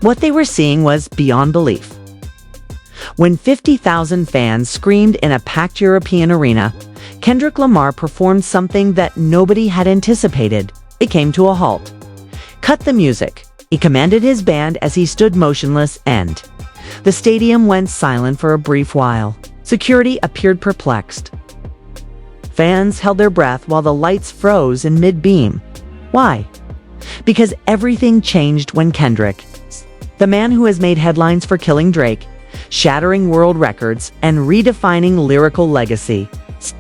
What they were seeing was beyond belief. When 50,000 fans screamed in a packed European arena, Kendrick Lamar performed something that nobody had anticipated. It came to a halt. "Cut the music," he commanded his band as he stood motionless, and the stadium went silent for a brief while. Security appeared perplexed. Fans held their breath while the lights froze in mid-beam. Why? Because everything changed when Kendrick, the man who has made headlines for killing Drake, shattering world records, and redefining lyrical legacy,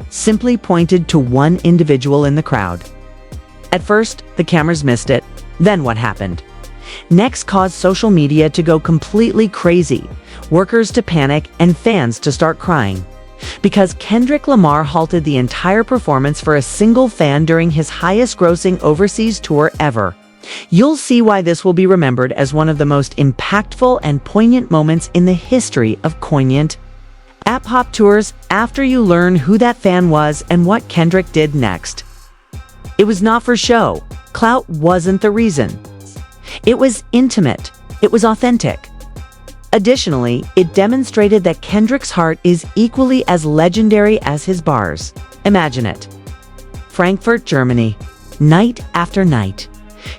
simply pointed to one individual in the crowd. At first, the cameras missed it. Then what happened? Next caused social media to go completely crazy, workers to panic, and fans to start crying. Because Kendrick Lamar halted the entire performance for a single fan during his highest-grossing overseas tour ever. You'll see why this will be remembered as one of the most impactful and poignant moments in the history of poignant hip-hop tours after you learn who that fan was and what Kendrick did next. It was not for show. Clout wasn't the reason. It was intimate. It was authentic. Additionally, it demonstrated that Kendrick's heart is equally as legendary as his bars. Imagine it. Frankfurt, Germany. Night after night,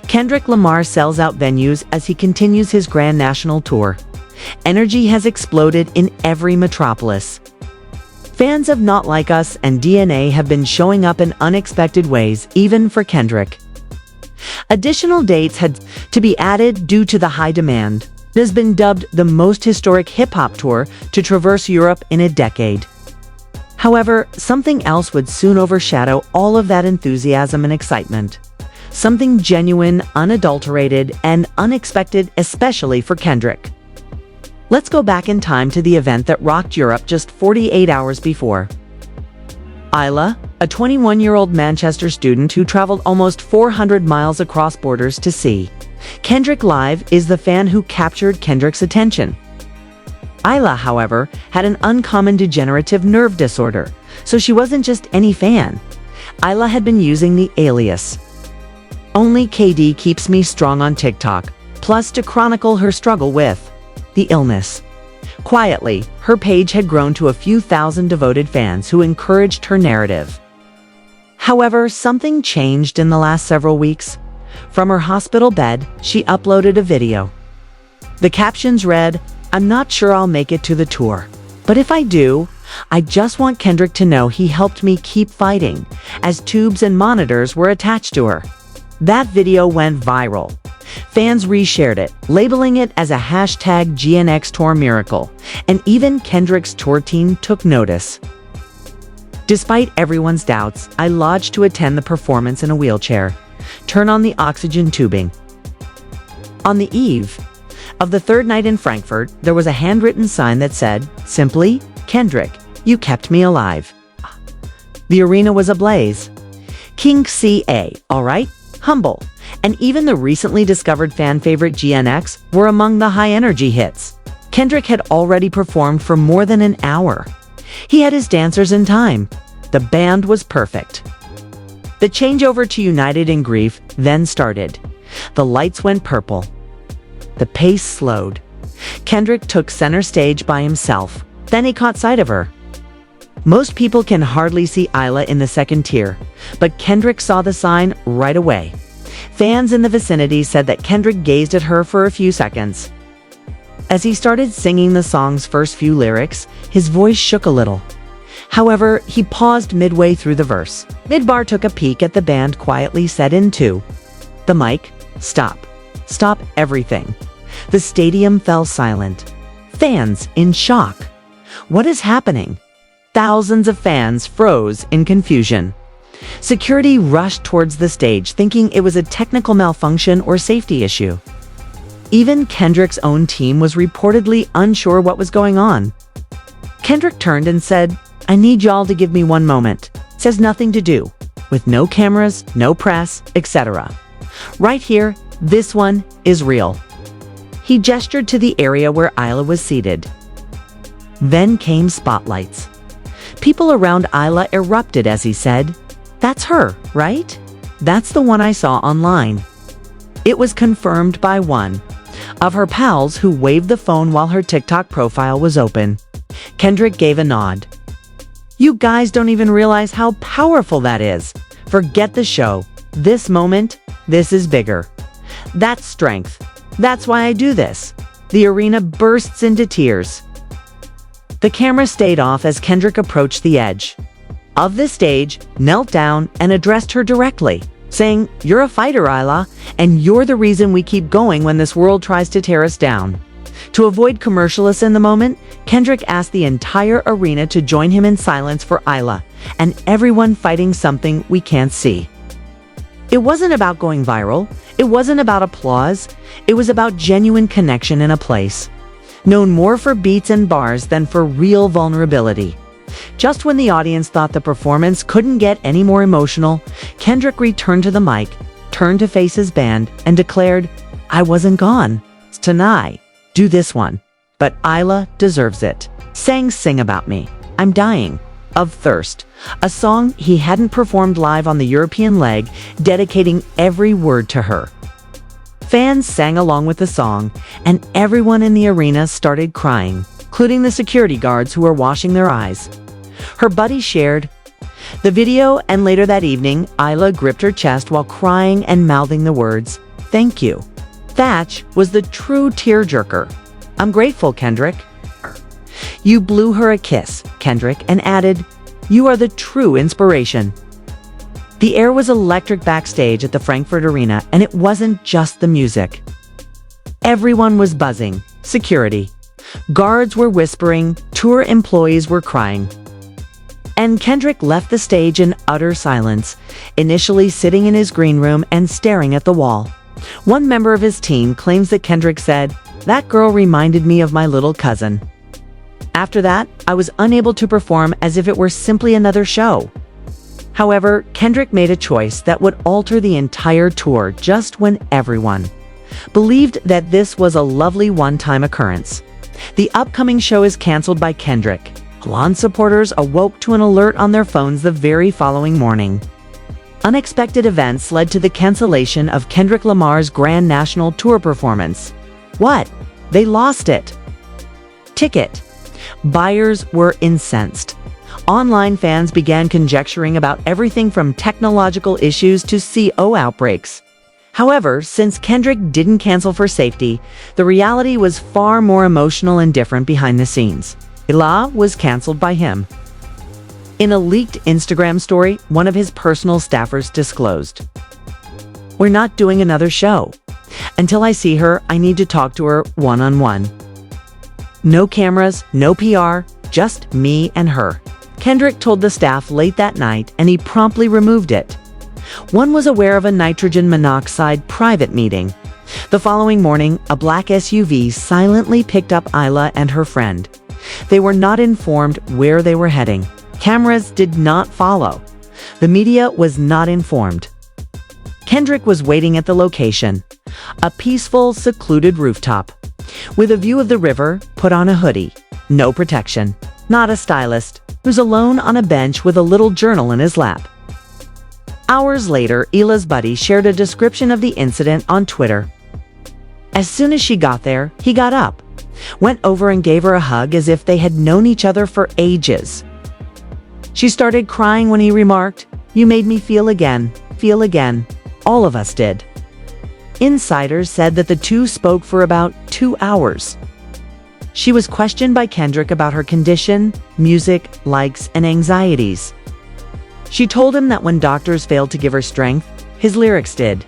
Kendrick Lamar sells out venues as he continues his grand national tour. Energy has exploded in every metropolis. Fans of Not Like Us and DNA have been showing up in unexpected ways, even for Kendrick. Additional dates had to be added due to the high demand. It has been dubbed the most historic hip-hop tour to traverse Europe in a decade. However, something else would soon overshadow all of that enthusiasm and excitement. Something genuine, unadulterated, and unexpected, especially for Kendrick. Let's go back in time to the event that rocked Europe just 48 hours before. Isla, a 21-year-old Manchester student who traveled almost 400 miles across borders to see Kendrick live, is the fan who captured Kendrick's attention. Isla, however, had an uncommon degenerative nerve disorder, so she wasn't just any fan. Isla had been using the alias "Only KD Keeps Me Strong" on TikTok, plus to chronicle her struggle with the illness. Quietly, her page had grown to a few thousand devoted fans who encouraged her narrative. However, something changed in the last several weeks. From her hospital bed, she uploaded a video. The captions read, "I'm not sure I'll make it to the tour, but if I do, I just want Kendrick to know he helped me keep fighting," as tubes and monitors were attached to her. That video went viral. Fans reshared it, labeling it as a #GNXTourMiracle, and even Kendrick's tour team took notice. Despite everyone's doubts, I lodged to attend the performance in a wheelchair. Turn on the oxygen tubing. On the eve of the third night in Frankfurt, there was a handwritten sign that said, simply, "Kendrick, you kept me alive." The arena was ablaze. King CA, all right? Humble, and even the recently discovered fan favorite GNX were among the high-energy hits. Kendrick had already performed for more than an hour. He had his dancers in time. The band was perfect. The changeover to United in Grief then started. The lights went purple. The pace slowed. Kendrick took center stage by himself. Then he caught sight of her. Most people can hardly see Isla in the second tier, but Kendrick saw the sign right away. Fans in the vicinity said that Kendrick gazed at her for a few seconds. As he started singing the song's first few lyrics, his voice shook a little. However, he paused midway through the verse. Midbar took a peek at the band, quietly said into the mic, "Stop. Stop everything." The stadium fell silent. Fans in shock. What is happening? Thousands of fans froze in confusion. Security rushed towards the stage, thinking it was a technical malfunction or safety issue. Even Kendrick's own team was reportedly unsure what was going on. Kendrick turned and said, "I need y'all to give me one moment." Says nothing to do, with no cameras, no press, etc. "Right here, this one is real." He gestured to the area where Isla was seated. Then came spotlights. People around Isla erupted as he said, "That's her, right? That's the one I saw online." It was confirmed by one, Of her pals who waved the phone while her TikTok profile was open, Kendrick gave a nod. You guys don't even realize how powerful that is. Forget the show. This moment, this is bigger. That's strength. That's why I do this. The arena bursts into tears. The camera stayed off as Kendrick approached the edge of the stage, knelt down, and addressed her directly, saying, "You're a fighter, Isla, and you're the reason we keep going when this world tries to tear us down." To avoid commercialists in the moment, Kendrick asked the entire arena to join him in silence for Isla and everyone fighting something we can't see. It wasn't about going viral. It wasn't about applause. It was about genuine connection in a place known more for beats and bars than for real vulnerability. Just when the audience thought the performance couldn't get any more emotional, Kendrick returned to the mic, turned to face his band, and declared, "I wasn't gone. It's tonight. Do this one. But Isla deserves it." Sang "Sing About Me. I'm Dying" of Thirst, a song he hadn't performed live on the European leg, dedicating every word to her. Fans sang along with the song, and everyone in the arena started crying, including the security guards who were washing their eyes. Her buddy shared the video, and later that evening, Isla gripped her chest while crying and mouthing the words, "Thank you." That was the true tearjerker. "I'm grateful, Kendrick." You blew her a kiss, Kendrick, and added, "You are the true inspiration." The air was electric backstage at the Frankfurt Arena, and it wasn't just the music. Everyone was buzzing. Security. Guards were whispering. Tour employees were crying. And Kendrick left the stage in utter silence, initially sitting in his green room and staring at the wall. One member of his team claims that Kendrick said, "That girl reminded me of my little cousin." After that, I was unable to perform as if it were simply another show. However, Kendrick made a choice that would alter the entire tour just when everyone believed that this was a lovely one-time occurrence. The upcoming show is canceled by Kendrick. Blonde supporters awoke to an alert on their phones the very following morning. Unexpected events led to the cancellation of Kendrick Lamar's grand national tour performance. What? They lost it. Ticket. Buyers were incensed. Online fans began conjecturing about everything from technological issues to CO outbreaks. However, since Kendrick didn't cancel for safety, the reality was far more emotional and different behind the scenes. Isla was canceled by him. In a leaked Instagram story, one of his personal staffers disclosed, "We're not doing another show. Until I see her, I need to talk to her one-on-one. No cameras, no PR, just me and her." Kendrick told the staff late that night, and he promptly removed it. One was aware of a nitrogen monoxide private meeting. The following morning, a black SUV silently picked up Isla and her friend. They were not informed where they were heading. Cameras did not follow. The media was not informed. Kendrick was waiting at the location, a peaceful, secluded rooftop. With a view of the river, put on a hoodie. No protection. Not a stylist, who's alone on a bench with a little journal in his lap. Hours later, Isla's buddy shared a description of the incident on Twitter. As soon as she got there, he got up, went over and gave her a hug as if they had known each other for ages. She started crying when he remarked, "You made me feel again, feel again." All of us did. Insiders said that the two spoke for about 2 hours. She was questioned by Kendrick about her condition, music, likes, and anxieties. She told him that when doctors failed to give her strength, his lyrics did.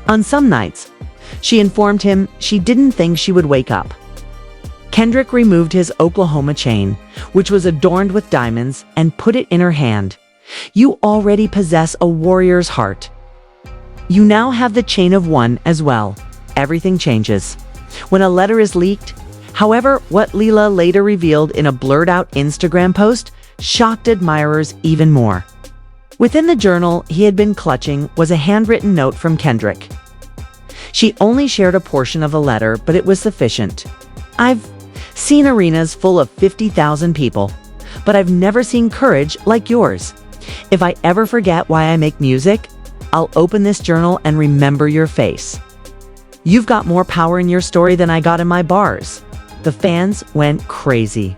On some nights, she informed him she didn't think she would wake up. Kendrick removed his Oklahoma chain, which was adorned with diamonds, and put it in her hand. "You already possess a warrior's heart. You now have the chain of one as well." Everything changes when a letter is leaked. However, what Isla later revealed in a blurred-out Instagram post shocked admirers even more. Within the journal he had been clutching was a handwritten note from Kendrick. She only shared a portion of the letter, but it was sufficient. "I've seen arenas full of 50,000 people, but I've never seen courage like yours. If I ever forget why I make music, I'll open this journal and remember your face." You've got more power in your story than I got in my bars." The fans went crazy.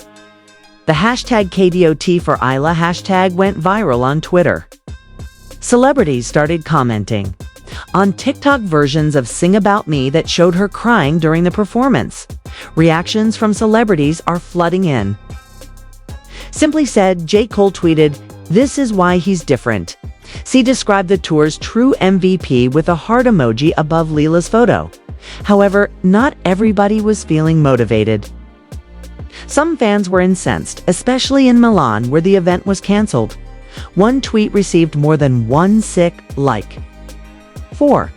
The hashtag KDOT for Isla hashtag went viral on Twitter. Celebrities started commenting on TikTok versions of Sing About Me that showed her crying during the performance. Reactions from celebrities are flooding in. Simply said, J. Cole tweeted, "This is why he's different." C described the tour's true MVP with a heart emoji above Leela's photo. However, not everybody was feeling motivated. Some fans were incensed, especially in Milan, where the event was canceled. One tweet received more than one sick like. 4.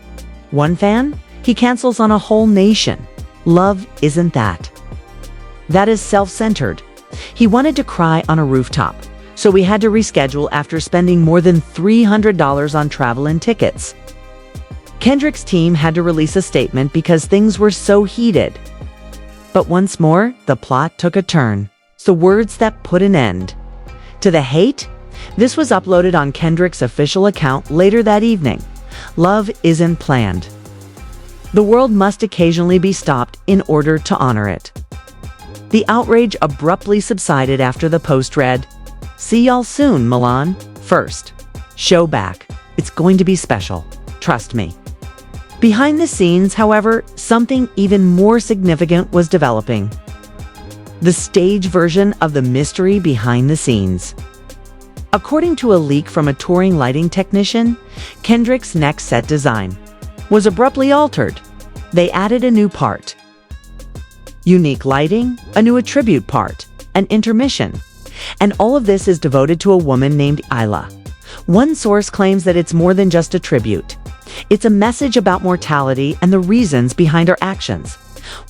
One fan? He cancels on a whole nation. Love isn't that. That is self-centered. He wanted to cry on a rooftop, so we had to reschedule after spending more than $300 on travel and tickets. Kendrick's team had to release a statement because things were so heated. But once more, the plot took a turn. It's the words that put an end to the hate. This was uploaded on Kendrick's official account later that evening. Love isn't planned. The world must occasionally be stopped in order to honor it. The outrage abruptly subsided after the post read, "See y'all soon, Milan. First show back. It's going to be special. Trust me." Behind the scenes, however, something even more significant was developing. The stage version of the mystery behind the scenes. According to a leak from a touring lighting technician, Kendrick's next set design was abruptly altered. They added a new part. Unique lighting, a new attribute part, an intermission. And all of this is devoted to a woman named Isla. One source claims that it's more than just a tribute. It's a message about mortality and the reasons behind our actions.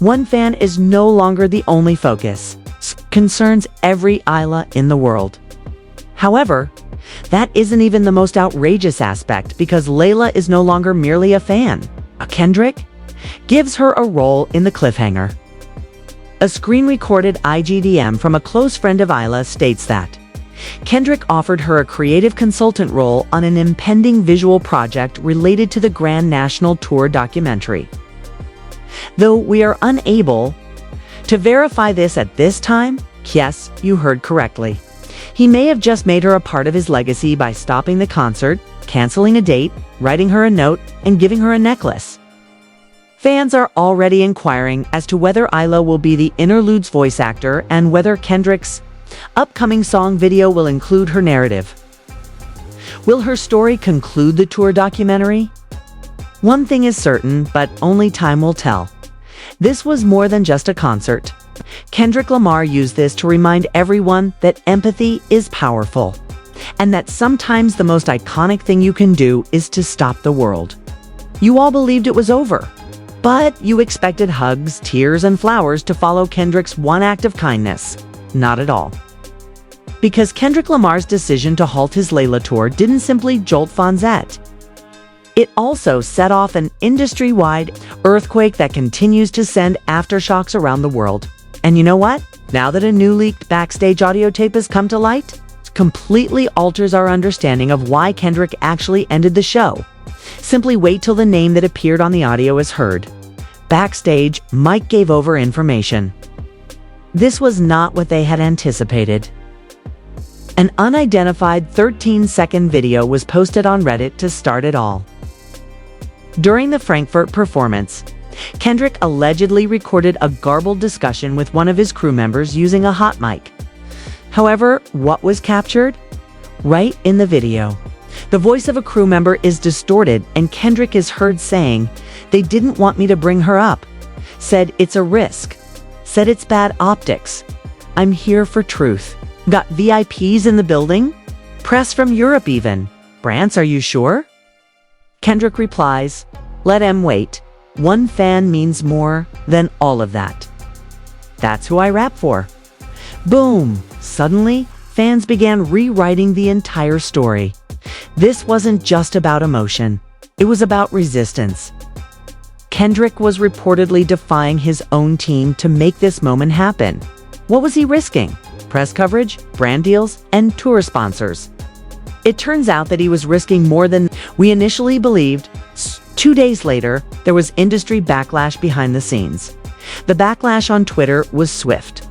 One fan is no longer the only focus. Concerns every Isla in the world. However, that isn't even the most outrageous aspect, because Layla is no longer merely a fan. Kendrick gives her a role in the cliffhanger. A screen-recorded IGDM from a close friend of Isla states that Kendrick offered her a creative consultant role on an impending visual project related to the Grand National Tour documentary. Though we are unable to verify this at this time, yes, you heard correctly. He may have just made her a part of his legacy by stopping the concert, canceling a date, writing her a note, and giving her a necklace. Fans are already inquiring as to whether Isla will be the interlude's voice actor and whether Kendrick's upcoming song video will include her narrative. Will her story conclude the tour documentary? One thing is certain, but only time will tell. This was more than just a concert. Kendrick Lamar used this to remind everyone that empathy is powerful, and that sometimes the most iconic thing you can do is to stop the world. You all believed it was over, but you expected hugs, tears, and flowers to follow Kendrick's one act of kindness. Not at all. Because Kendrick Lamar's decision to halt his Layla tour didn't simply jolt Fonzette. It also set off an industry-wide earthquake that continues to send aftershocks around the world. And you know what? Now that a new leaked backstage audio tape has come to light, it completely alters our understanding of why Kendrick actually ended the show. Simply wait till the name that appeared on the audio is heard. Backstage, Mike gave over information. This was not what they had anticipated. An unidentified 13-second video was posted on Reddit to start it all. During the Frankfurt performance, Kendrick allegedly recorded a garbled discussion with one of his crew members using a hot mic. However, what was captured? Right in the video, the voice of a crew member is distorted and Kendrick is heard saying, "They didn't want me to bring her up. Said it's a risk. Said it's bad optics. I'm here for truth. Got VIPs in the building? Press from Europe even. Brants, are you sure?" Kendrick replies, "Let em wait. One fan means more than all of that. That's who I rap for." Boom! Suddenly, fans began rewriting the entire story. This wasn't just about emotion. It was about resistance. Kendrick was reportedly defying his own team to make this moment happen. What was he risking? Press coverage, brand deals, and tour sponsors. It turns out that he was risking more than we initially believed. 2 days later, there was industry backlash behind the scenes. The backlash on Twitter was swift.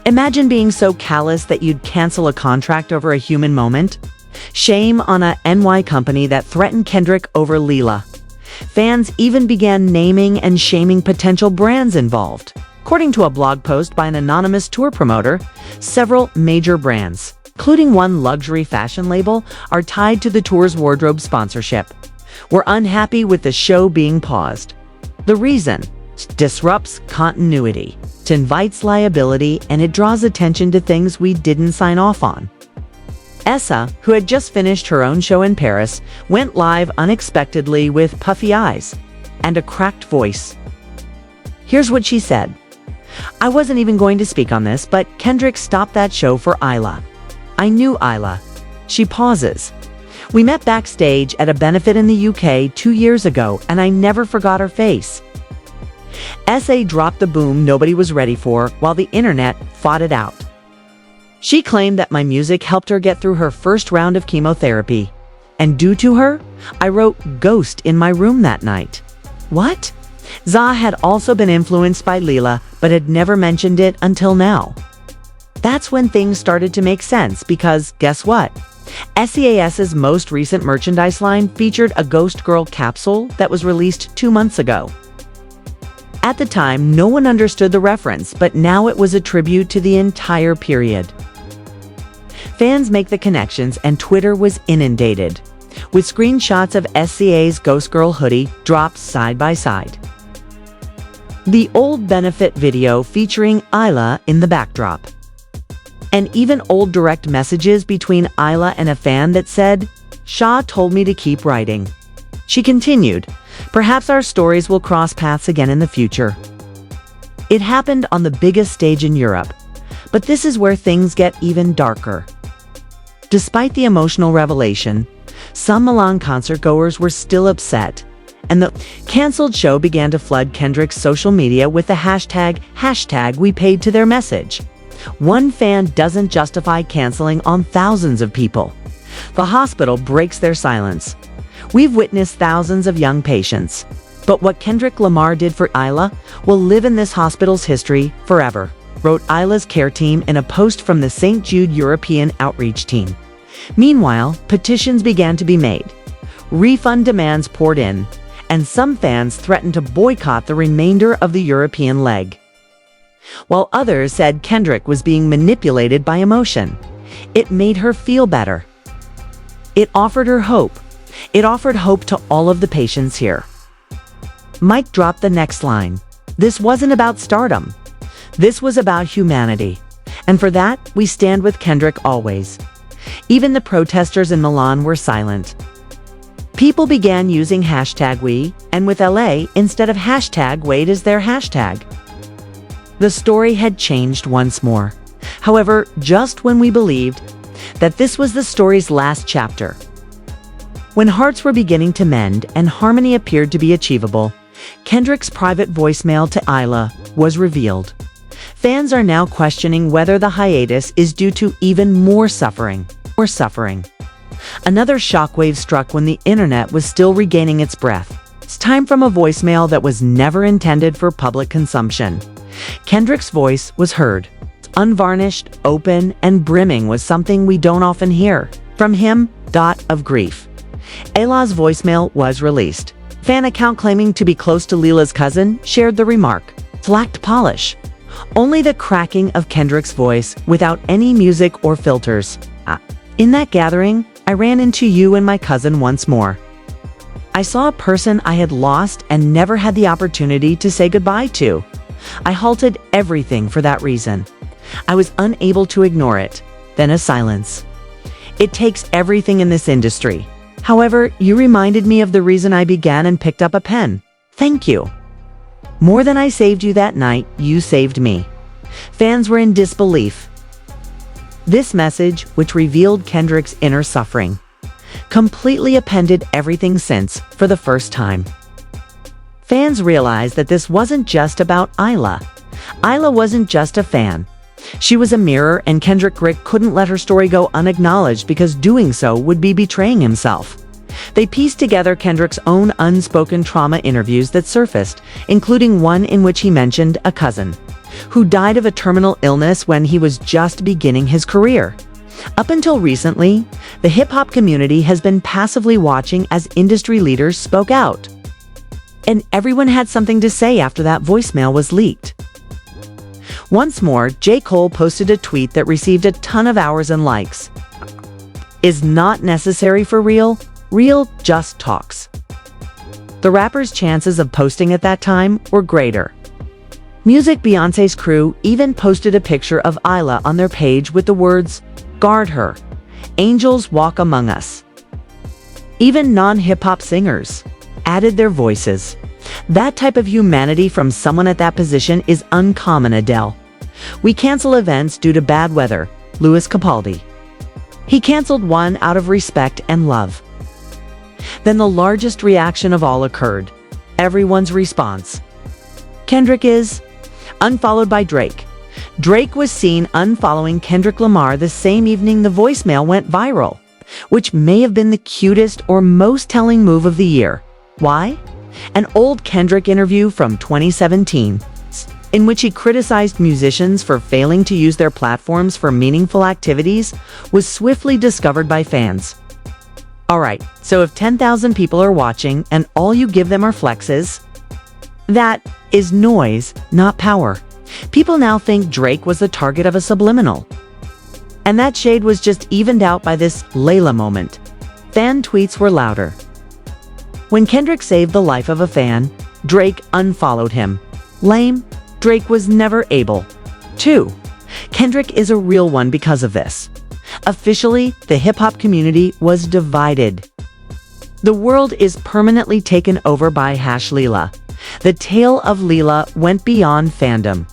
Imagine being so callous that you'd cancel a contract over a human moment. Shame on a NY company that threatened Kendrick over Leela. Fans even began naming and shaming potential brands involved. According to a blog post by an anonymous tour promoter, several major brands, including one luxury fashion label, are tied to the tour's wardrobe sponsorship. We're unhappy with the show being paused. The reason? It disrupts continuity, it invites liability, and it draws attention to things we didn't sign off on. Essa, who had just finished her own show in Paris, went live unexpectedly with puffy eyes and a cracked voice. Here's what she said. I wasn't even going to speak on this, but Kendrick stopped that show for Isla. I knew Isla. She pauses. We met backstage at a benefit in the UK 2 years ago, and I never forgot her face. SA dropped the boom nobody was ready for, while the internet fought it out. She claimed that my music helped her get through her first round of chemotherapy. And due to her, I wrote Ghost in my room that night. What? Za had also been influenced by Leela, but had never mentioned it until now. That's when things started to make sense, because guess what? SEAS's most recent merchandise line featured a Ghost Girl capsule that was released 2 months ago. At the time, no one understood the reference, but now it was a tribute to the entire period. Fans make the connections, and Twitter was inundated, with screenshots of SCA's Ghost Girl hoodie dropped side by side. The old benefit video featuring Isla in the backdrop. And even old direct messages between Isla and a fan that said, Shah told me to keep writing. She continued, perhaps our stories will cross paths again in the future. It happened on the biggest stage in Europe, but this is where things get even darker. Despite the emotional revelation, some Milan concertgoers were still upset, and the canceled show began to flood Kendrick's social media with the hashtag we paid to their message. One fan doesn't justify canceling on thousands of people. The hospital breaks their silence. We've witnessed thousands of young patients, but what Kendrick Lamar did for Isla will live in this hospital's history forever, wrote Isla's care team in a post from the St. Jude European Outreach Team. Meanwhile, petitions began to be made. Refund demands poured in, and some fans threatened to boycott the remainder of the European leg. While others said Kendrick was being manipulated by emotion, it made her feel better. It offered her hope. It offered hope to all of the patients here. Mike dropped the next line. This wasn't about stardom. This was about humanity. And for that, we stand with Kendrick always. Even the protesters in Milan were silent. People began using #we, and with LA, instead of #Wait as their hashtag. The story had changed once more. However, just when we believed that this was the story's last chapter. When hearts were beginning to mend and harmony appeared to be achievable, Kendrick's private voicemail to Isla was revealed. Fans are now questioning whether the hiatus is due to even more suffering. Another shockwave struck when the internet was still regaining its breath. It's time from a voicemail that was never intended for public consumption. Kendrick's voice was heard. Unvarnished, open, and brimming was something we don't often hear from him. Of grief. Ayla's voicemail was released. Fan account claiming to be close to Leela's cousin shared the remark. It lacked polish. Only the cracking of Kendrick's voice without any music or filters. In that gathering, I ran into you and my cousin once more. I saw a person I had lost and never had the opportunity to say goodbye to. I halted everything for that reason. I was unable to ignore it. Then a silence. It takes everything in this industry. However, you reminded me of the reason I began and picked up a pen. Thank you. More than I saved you that night, you saved me. Fans were in disbelief. This message, which revealed Kendrick's inner suffering, completely upended everything since, for the first time. Fans realized that this wasn't just about Isla. Isla wasn't just a fan. She was a mirror, and Kendrick couldn't let her story go unacknowledged because doing so would be betraying himself. They pieced together Kendrick's own unspoken trauma interviews that surfaced, including one in which he mentioned a cousin who died of a terminal illness when he was just beginning his career. Up until recently, the hip-hop community has been passively watching as industry leaders spoke out. And everyone had something to say after that voicemail was leaked. Once more, J. Cole posted a tweet that received a ton of hours and likes. Is not necessary for real just talks. The rapper's chances of posting at that time were greater. Music Beyoncé's crew even posted a picture of Isla on their page with the words, "Guard her. Angels walk among us." Even non-hip-hop singers added their voices. That type of humanity from someone at that position is uncommon, Adele. We cancel events due to bad weather, Louis Capaldi. He canceled one out of respect and love. Then the largest reaction of all occurred. Everyone's response. Kendrick is unfollowed by Drake. Drake was seen unfollowing Kendrick Lamar the same evening the voicemail went viral, which may have been the cutest or most telling move of the year. Why? An old Kendrick interview from 2017, in which he criticized musicians for failing to use their platforms for meaningful activities, was swiftly discovered by fans. Alright, so if 10,000 people are watching and all you give them are flexes, that is noise, not power. People now think Drake was the target of a subliminal. And that shade was just evened out by this Layla moment. Fan tweets were louder. When Kendrick saved the life of a fan, Drake unfollowed him. Lame. Drake was never able to. Kendrick is a real one because of this. Officially, the hip-hop community was divided. The world is permanently taken over by Leela. The tale of Leela went beyond fandom.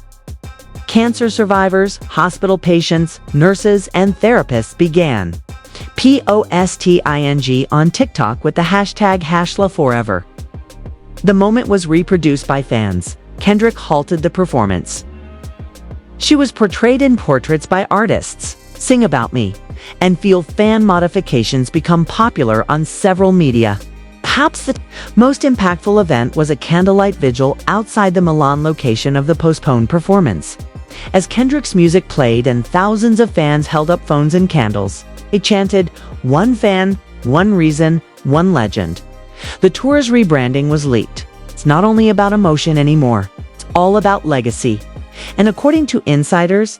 Cancer survivors, hospital patients, nurses, and therapists began posting on TikTok with the hashtag #HashLaForever. The moment was reproduced by fans. Kendrick halted the performance. She was portrayed in portraits by artists, Sing About Me, and feel fan modifications become popular on several media. Perhaps the most impactful event was a candlelight vigil outside the Milan location of the postponed performance. As Kendrick's music played and thousands of fans held up phones and candles, they chanted, "One fan, one reason, one legend." The tour's rebranding was leaked. It's not only about emotion anymore, it's all about legacy. And according to insiders,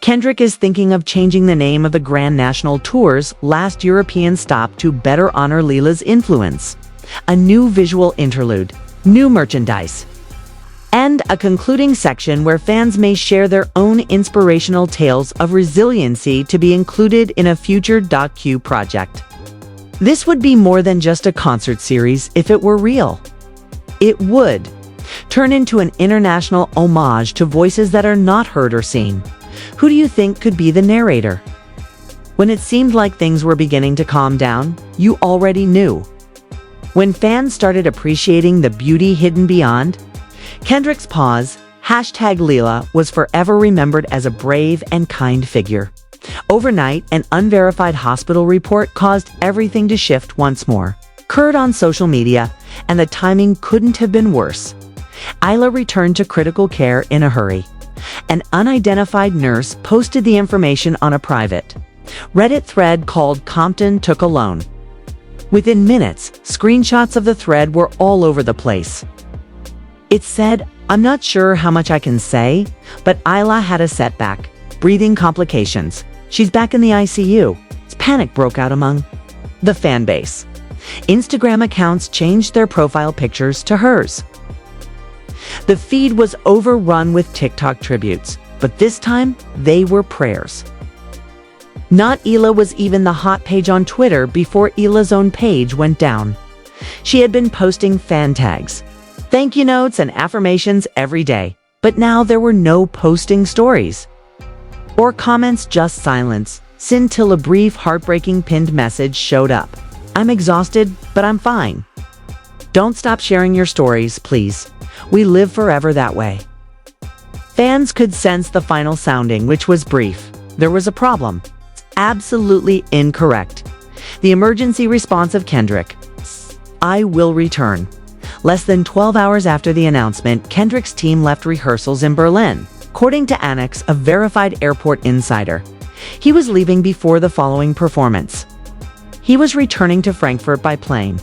Kendrick is thinking of changing the name of the Grand National Tour's last European stop to better honor Leela's influence. A new visual interlude, new merchandise, and a concluding section where fans may share their own inspirational tales of resiliency to be included in a future docu project. This would be more than just a concert series if it were real. It would turn into an international homage to voices that are not heard or seen. Who do you think could be the narrator? When it seemed like things were beginning to calm down, you already knew. When fans started appreciating the beauty hidden beyond, Kendrick's pause, #Leela, was forever remembered as a brave and kind figure. Overnight, an unverified hospital report caused everything to shift once more. Occurred on social media, and the timing couldn't have been worse. Isla returned to critical care in a hurry. An unidentified nurse posted the information on a private Reddit thread called Compton Took Alone. Within minutes, screenshots of the thread were all over the place. It said, "I'm not sure how much I can say, but Isla had a setback, breathing complications. She's back in the ICU." Panic broke out among the fan base. Instagram accounts changed their profile pictures to hers. The feed was overrun with TikTok tributes, but this time they were prayers. Not Isla was even the hot page on Twitter before Ila's own page went down. She had been posting fan tags, thank you notes, and affirmations every day, but now there were no posting stories or comments, just silence, till a brief, heartbreaking pinned message showed up. "I'm exhausted, but I'm fine. Don't stop sharing your stories, please. We live forever that way." Fans could sense the final sounding, which was brief. There was a problem. Absolutely incorrect. The emergency response of Kendrick, I will return. Less than 12 hours after the announcement, Kendrick's team left rehearsals in Berlin. According to Annex, a verified airport insider, he was leaving before the following performance. He was returning to Frankfurt by plane.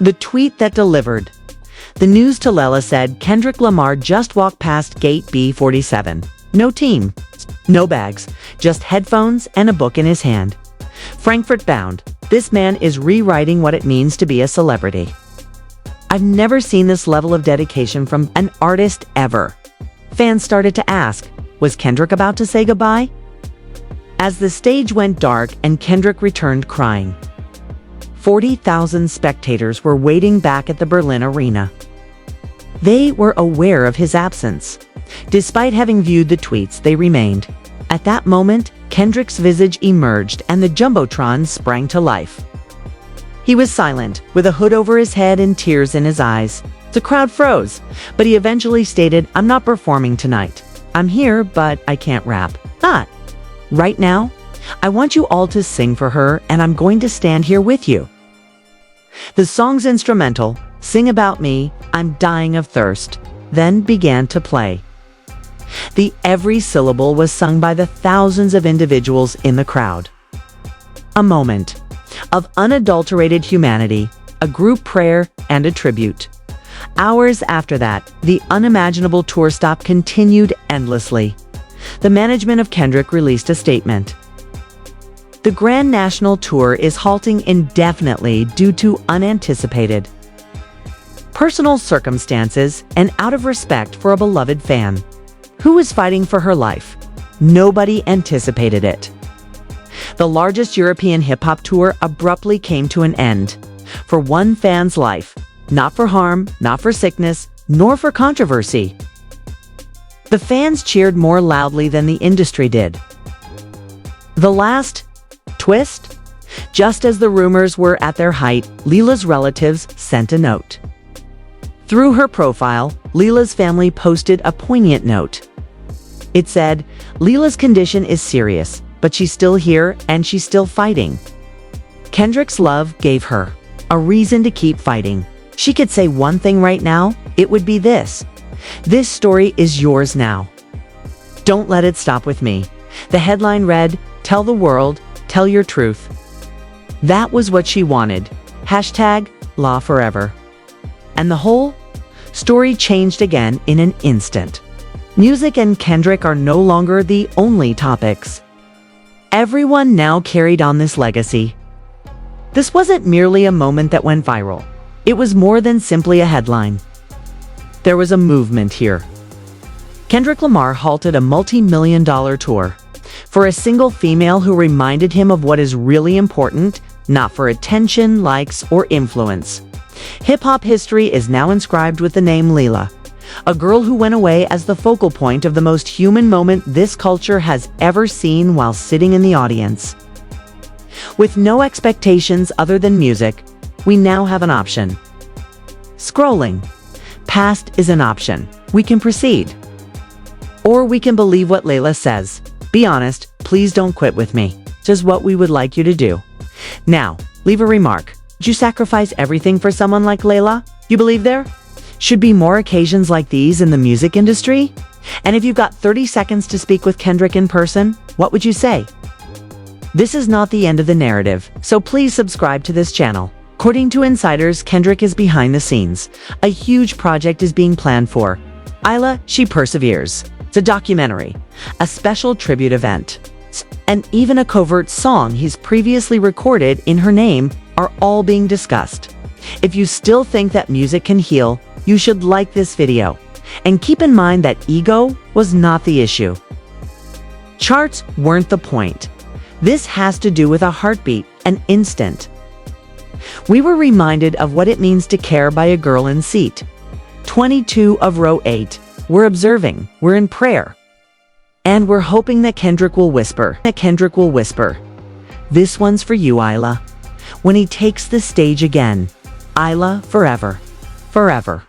The tweet that delivered. The news to Layla said Kendrick Lamar just walked past gate B47. No team, no bags, just headphones and a book in his hand. Frankfurt bound, this man is rewriting what it means to be a celebrity. I've never seen this level of dedication from an artist ever. Fans started to ask, was Kendrick about to say goodbye? As the stage went dark and Kendrick returned crying, 40,000 spectators were waiting back at the Berlin arena. They were aware of his absence. Despite having viewed the tweets, they remained. At that moment, Kendrick's visage emerged and the Jumbotron sprang to life. He was silent, with a hood over his head and tears in his eyes. The crowd froze, but he eventually stated, "I'm not performing tonight. I'm here, but I can't rap. Not. Right now, I want you all to sing for her, and I'm going to stand here with you." The song's instrumental, "Sing About Me, I'm Dying of Thirst," then began to play. Every syllable was sung by the thousands of individuals in the crowd. A moment of unadulterated humanity, a group prayer, and a tribute. Hours after that, the unimaginable tour stop continued endlessly. The management of Kendrick released a statement. The Grand National Tour is halting indefinitely due to unanticipated personal circumstances and out of respect for a beloved fan who was fighting for her life. Nobody anticipated it. The largest European hip-hop tour abruptly came to an end. For one fan's life, not for harm, not for sickness, nor for controversy. The fans cheered more loudly than the industry did. The last twist? Just as the rumors were at their height, Leela's relatives sent a note. Through her profile, Leela's family posted a poignant note. It said, "Leela's condition is serious, but she's still here and she's still fighting." Kendrick's love gave her a reason to keep fighting. She could say one thing right now, it would be this. This story is yours now. Don't let it stop with me. The headline read, "Tell the world, tell your truth." That was what she wanted. #Law forever. And the whole story changed again in an instant. Music and Kendrick are no longer the only topics. Everyone now carried on this legacy. This wasn't merely a moment that went viral. It was more than simply a headline. There was a movement here. Kendrick Lamar halted a multi-million-dollar tour for a single female who reminded him of what is really important, not for attention, likes, or influence. Hip-hop history is now inscribed with the name Leela, a girl who went away as the focal point of the most human moment this culture has ever seen while sitting in the audience. With no expectations other than music, we now have an option. Scrolling past is an option. We can proceed. Or we can believe what Layla says. Be honest, please don't quit with me. Just what we would like you to do. Now, leave a remark. Would you sacrifice everything for someone like Layla? You believe there should be more occasions like these in the music industry? And if you've got 30 seconds to speak with Kendrick in person, what would you say? This is not the end of the narrative, so please subscribe to this channel. According to insiders, Kendrick is behind the scenes. A huge project is being planned for Isla, She Perseveres. It's a documentary, a special tribute event, and even a covert song he's previously recorded in her name are all being discussed. If you still think that music can heal, you should like this video. And keep in mind that ego was not the issue. Charts weren't the point. This has to do with a heartbeat, an instant. We were reminded of what it means to care by a girl in seat 22 of row 8. We're observing, we're in prayer. And we're hoping that Kendrick will whisper. This one's for you, Isla. When he takes the stage again. Isla forever. Forever.